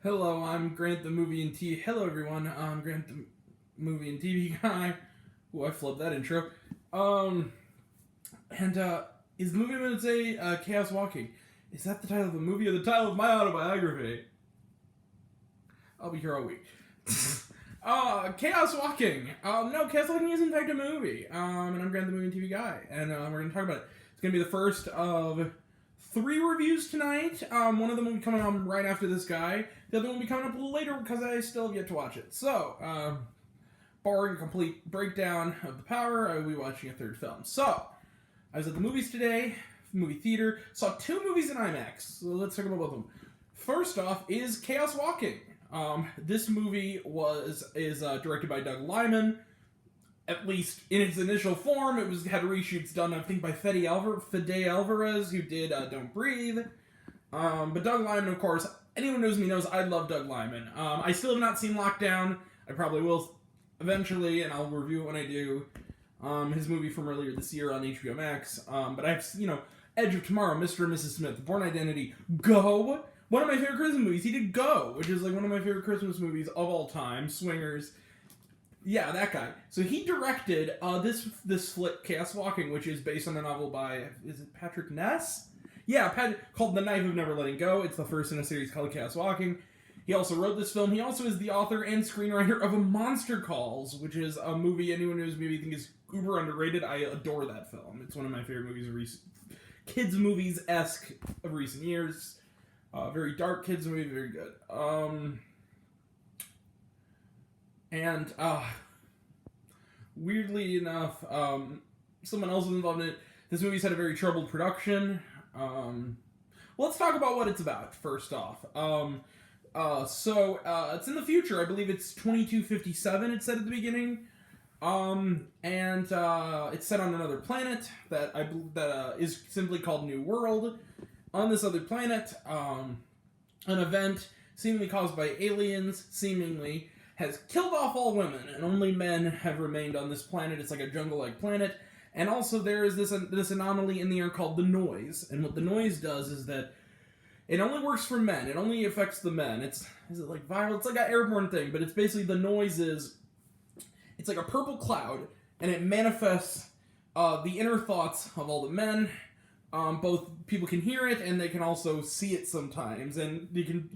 Hello, I'm Grant the Movie and TV. Hello, everyone. I'm Grant the Movie and TV guy. Ooh, I flubbed that intro. Is the movie I'm going to say Chaos Walking? Is that the title of the movie or the title of my autobiography? I'll be here all week. Chaos Walking. No, Chaos Walking is in fact a movie. And I'm Grant the Movie and TV guy, and we're going to talk about it. It's going to be the first of 3 reviews tonight. One of them will be coming on right after this guy. The other one will be coming up a little later because I still have yet to watch it. So, barring a complete breakdown of the power, I will be watching a third film. So, I was at the movies today, movie theater, saw 2 movies in IMAX. So let's talk about both of them. First off is Chaos Walking. This movie is directed by Doug Liman. At least in its initial form, it had reshoots done, I think, by Fede Alvarez, who did Don't Breathe. But Doug Liman, of course, anyone who knows me knows I love Doug Liman. I still have not seen Lockdown. I probably will eventually, and I'll review it when I do. His movie from earlier this year on HBO Max. But I've, Edge of Tomorrow, Mr. and Mrs. Smith, Born Identity, Go! One of my favorite Christmas movies. He did Go, which is like one of my favorite Christmas movies of all time. Swingers. Yeah, that guy. So he directed this flick, Chaos Walking, which is based on a novel by, is it Patrick Ness? Yeah, called The Knife of Never Letting Go. It's the first in a series called Chaos Walking. He also wrote this film. He also is the author and screenwriter of A Monster Calls, which is a movie anyone who's maybe think is uber underrated. I adore that film. It's one of my favorite movies of recent, kids movies-esque of recent years. Very dark kids movie, very good. Weirdly enough, someone else was involved in it. This movie's had a very troubled production. Let's talk about what it's about, first off. It's in the future. I believe it's 2257, it said at the beginning. It's set on another planet that is simply called New World. On this other planet, an event seemingly caused by aliens, has killed off all women, and only men have remained on this planet. It's like a jungle-like planet. And also there is this anomaly in the air called the noise. And what the noise does is that it only works for men. It only affects the men. Is it like viral? It's like an airborne thing, but it's basically the noise is, it's like a purple cloud, and it manifests the inner thoughts of all the men. Both people can hear it, and they can also see it sometimes. And they can,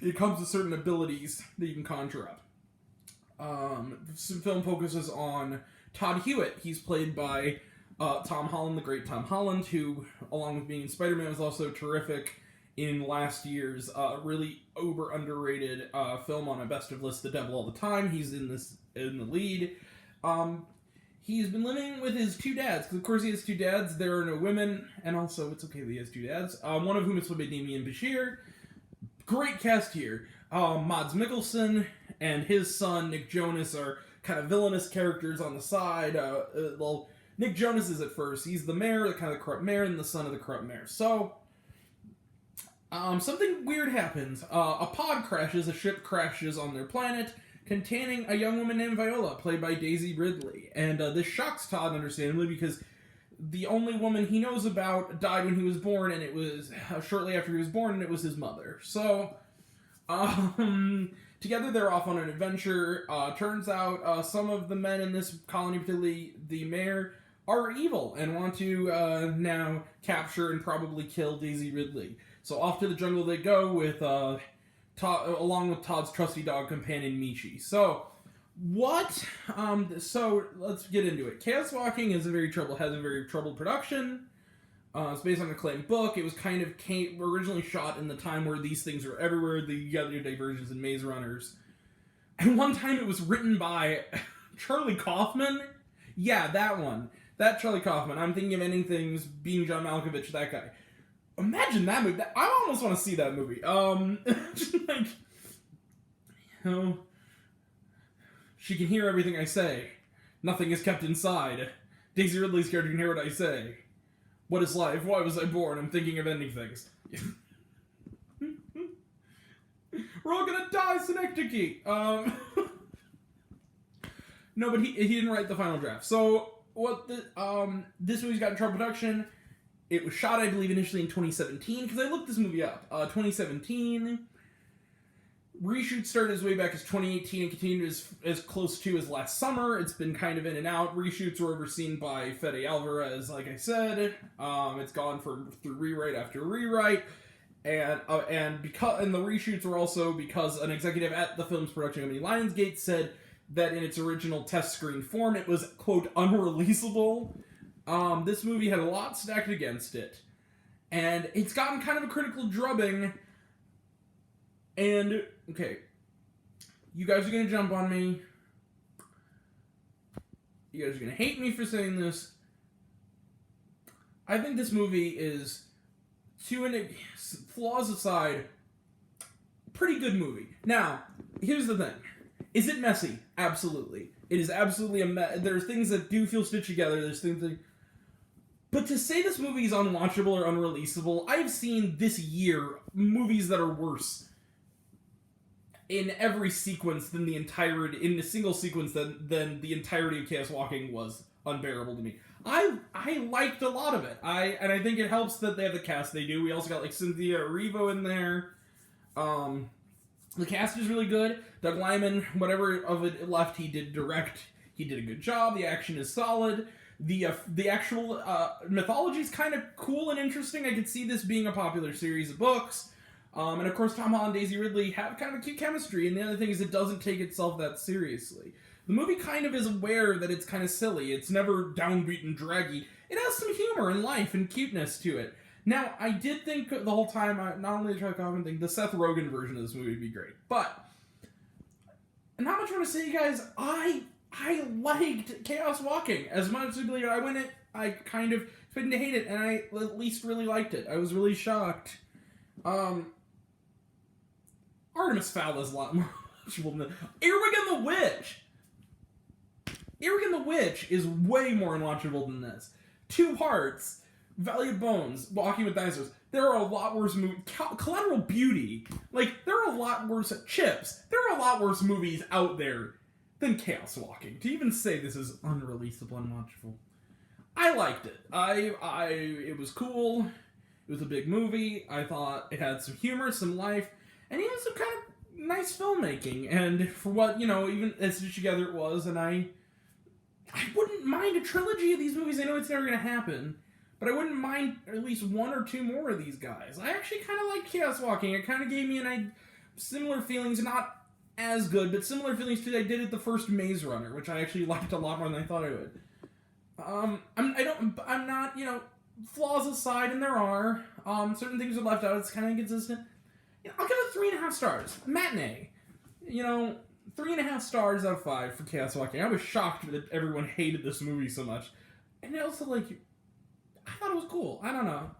it comes with certain abilities that you can conjure up. The film focuses on Todd Hewitt. He's played by Tom Holland, the great Tom Holland, who, along with being in Spider-Man, was also terrific in last year's really uber underrated film on a best of list, The Devil All the Time. He's in the lead. He's been living with his 2 dads, because of course he has 2 dads. There are no women, and also it's okay that he has 2 dads. One of whom is played by Damian Bashir. Great cast here. Mads Mikkelsen and his son, Nick Jonas, are kind of villainous characters on the side. Nick Jonas is at first. He's the mayor, the kind of corrupt mayor, and the son of the corrupt mayor. So, something weird happens. A pod crashes, a ship crashes on their planet, containing a young woman named Viola, played by Daisy Ridley. And this shocks Todd, understandably, because the only woman he knows about died when he was born, and it was shortly after he was born, and it was his mother. So, together they're off on an adventure. Turns out some of the men in this colony, particularly the mayor, are evil and want to now capture and probably kill Daisy Ridley. So off to the jungle they go with along with Todd's trusty dog companion Michi. So so let's get into it. Chaos Walking has a very troubled production. It's based on an acclaimed book. It was originally shot in the time where these things were everywhere. You got your diversions and Maze Runners. And one time it was written by Charlie Kaufman. Yeah, that one. That Charlie Kaufman. I'm thinking of Ending Things, Being John Malkovich, that guy. Imagine that movie. I almost want to see that movie. Just like, she can hear everything I say. Nothing is kept inside. Daisy Ridley's character can hear what I say. What is life? Why was I born? I'm thinking of ending things. We're all gonna die, Synecdoche! No, but he didn't write the final draft. So, this movie's got in trouble production. It was shot, I believe, initially in 2017, because I looked this movie up. 2017, Reshoot started as way back as 2018 and continued as close to as last summer. It's been kind of in and out. Reshoots were overseen by Fede Alvarez, like I said. It's gone through rewrite after rewrite. And the reshoots were also because an executive at the film's production company Lionsgate said that in its original test screen form it was, quote, unreleasable. This movie had a lot stacked against it. And it's gotten kind of a critical drubbing. And, okay, you guys are going to jump on me. You guys are going to hate me for saying this. I think this movie is, flaws aside, pretty good movie. Now, here's the thing. Is it messy? Absolutely. It is absolutely a mess. There's things that do feel stitched together. There's things that... But to say this movie is unwatchable or unreleasable, I've seen this year movies that are worse in every sequence than in a single sequence than the entirety of Chaos Walking was unbearable to me. I liked a lot of it. And I think it helps that they have the cast they do. We also got like Cynthia Erivo in there. The cast is really good. Doug Liman, whatever of it left he did direct, he did a good job. The action is solid. The actual mythology is kind of cool and interesting. I could see this being a popular series of books. And of course, Tom Holland and Daisy Ridley have kind of a cute chemistry. And the other thing is it doesn't take itself that seriously. The movie kind of is aware that it's kind of silly. It's never downbeat and draggy. It has some humor and life and cuteness to it. Now, I did think the whole time, not only the Charlie Kaufman thing, the Seth Rogen version of this movie would be great. But, not much more to say, you guys. I liked Chaos Walking. As much as I believe I went it, I kind of didn't hate it, and I at least really liked it. I was really shocked. Artemis Fowl is a lot more watchable than Earwig and the Witch! Earwig and the Witch is way more unwatchable than this. Two Hearts, Valley of Bones, Walking with Dinosaurs. There are a lot worse movies. Collateral Beauty. Like, there are a lot worse... Chips. There are a lot worse movies out there than Chaos Walking. To even say this is unreleasable, unwatchable. I liked it. It was cool. It was a big movie. I thought it had some humor, some life, and even some kind of nice filmmaking. And for what, even as stitched together it was, and I wouldn't mind a trilogy of these movies. I know it's never going to happen, but I wouldn't mind at least one or two more of these guys. I actually kind of liked Chaos Walking. It kind of gave me similar feelings, not as good, but similar feelings to I did at the first Maze Runner, which I actually liked a lot more than I thought I would. I'm not, flaws aside, and there are, certain things are left out. It's kind of inconsistent. I'll give it 3.5 stars. Matinee. 3.5 stars out of 5 for Chaos Walking. I was shocked that everyone hated this movie so much. And also, I thought it was cool. I don't know.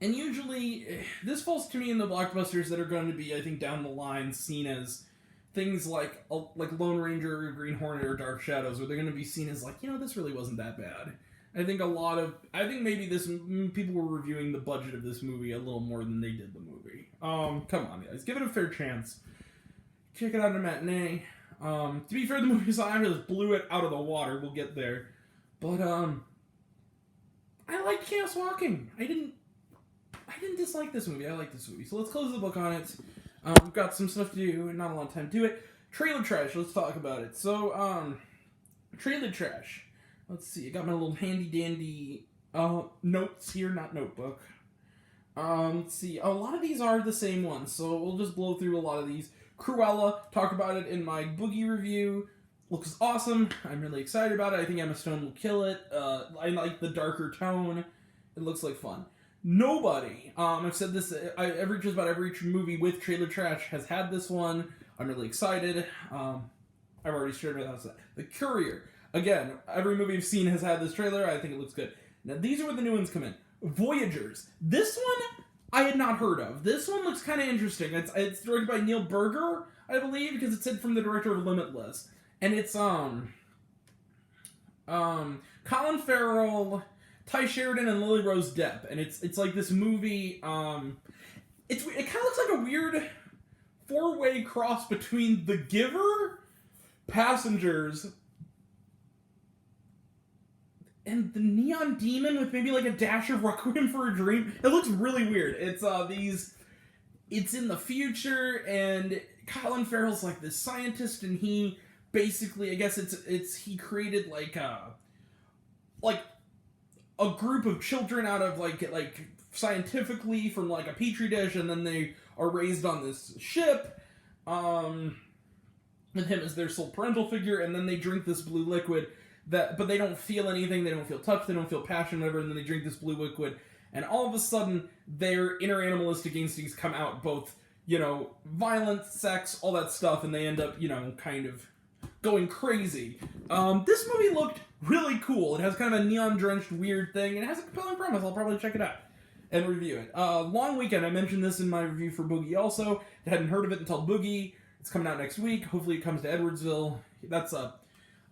And usually, this falls to me in the blockbusters that are going to be, I think, down the line, seen as things like Lone Ranger, or Green Hornet, or Dark Shadows, where they're going to be seen as this really wasn't that bad. I think maybe people were reviewing the budget of this movie a little more than they did the movie. Come on, guys. Give it a fair chance. Check it out in a matinee. To be fair, the movie just blew it out of the water. We'll get there. But, I liked Chaos Walking. I didn't dislike this movie. I like this movie. So let's close the book on it. We've got some stuff to do and not a lot of time to do it. Trailer trash. Let's talk about it. So, trailer trash. Let's see. I got my little handy-dandy notes here, not notebook. Let's see. A lot of these are the same ones, so we'll just blow through a lot of these. Cruella. Talk about it in my Boogie review. Looks awesome. I'm really excited about it. I think Emma Stone will kill it. I like the darker tone. It looks like fun. Nobody. I've said this. Just about every movie with trailer trash has had this one. I'm really excited. I've already shared with us. The Courier. Again, every movie I've seen has had this trailer. I think it looks good. Now, these are where the new ones come in. Voyagers. This one I had not heard of. This one looks kind of interesting. It's directed by Neil Burger, I believe, because it said from the director of Limitless. And it's, Colin Farrell, Ty Sheridan, and Lily Rose Depp. And it's like this movie, it kind of looks like a weird 4-way cross between The Giver, Passengers, and The Neon Demon with maybe like a dash of Requiem for a Dream. It looks really weird. It's it's in the future, and Colin Farrell's like this scientist, and he basically, I guess he created like a group of children out of like scientifically from like a petri dish, and then they are raised on this ship, with him as their sole parental figure, and then they drink this blue liquid but they don't feel anything, they don't feel touch, they don't feel passion, whatever, and then they drink this blue liquid, and all of a sudden their inner animalistic instincts come out, both, violence, sex, all that stuff, and they end up, kind of going crazy. This movie looked really cool. It has kind of a neon-drenched weird thing, and it has a compelling premise. I'll probably check it out and review it. Long Weekend, I mentioned this in my review for Boogie also. I hadn't heard of it until Boogie. It's coming out next week. Hopefully it comes to Edwardsville.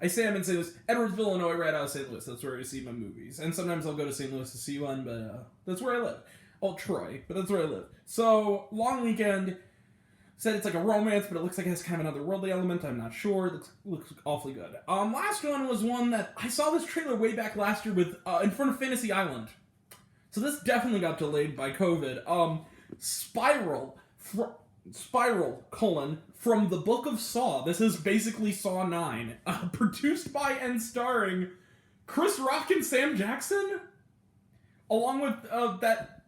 I say I'm in St. Louis. Edwardsville, Illinois, right out of St. Louis. That's where I see my movies. And sometimes I'll go to St. Louis to see one, but that's where I live. Oh, Troy, but that's where I live. So, Long Weekend said it's like a romance, but it looks like it has kind of another worldly element. I'm not sure. It looks awfully good. Last one was one that I saw this trailer way back last year with in front of Fantasy Island. So this definitely got delayed by COVID. Spiral, from the Book of Saw. This is basically Saw 9. Produced by and starring Chris Rock and Sam Jackson, along with that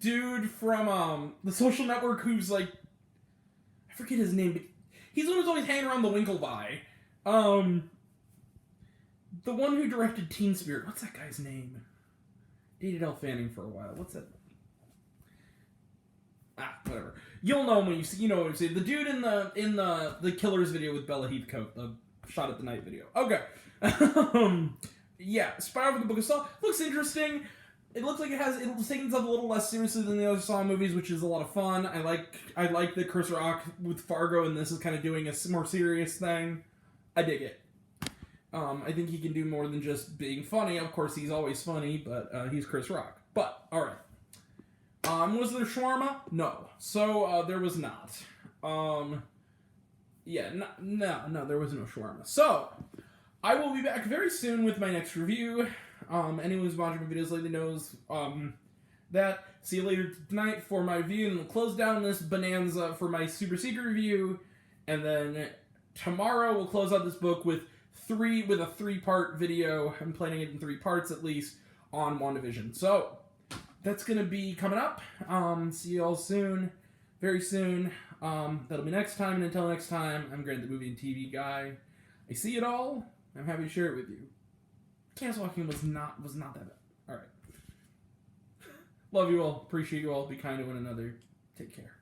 dude from The Social Network who's like, I forget his name, but he's the one who's always hanging around the Winklevi. The one who directed Teen Spirit. What's that guy's name? Dated Elle Fanning for a while. What's that? Whatever. You'll know when you see. You know what I'm saying. The dude in the Killers video with Bella Heathcote, the Shot at the Night video. Okay. Yeah, Spiral from the Book of Saw looks interesting. It looks like it's taking itself a little less seriously than the other Saw movies, which is a lot of fun. I like that Chris Rock with Fargo and this is kind of doing a more serious thing. I dig it. I think he can do more than just being funny. Of course, he's always funny, but he's Chris Rock. But, alright. Was there shawarma? No. So, there was not. Yeah, no, there was no shawarma. So, I will be back very soon with my next review. Anyone who's watching my videos lately knows, that. See you later tonight for my review, and we'll close down this bonanza for my super secret review, and then tomorrow we'll close out this book with a 3-part video. I'm planning it in 3 parts at least on WandaVision. So that's gonna be coming up. See you all soon, very soon. That'll be next time, and until next time, I'm Grant, the movie and TV guy. I see it all. I'm happy to share it with you. Cancel walking was not that bad. All right. Love you all. Appreciate you all. Be kind to one another. Take care.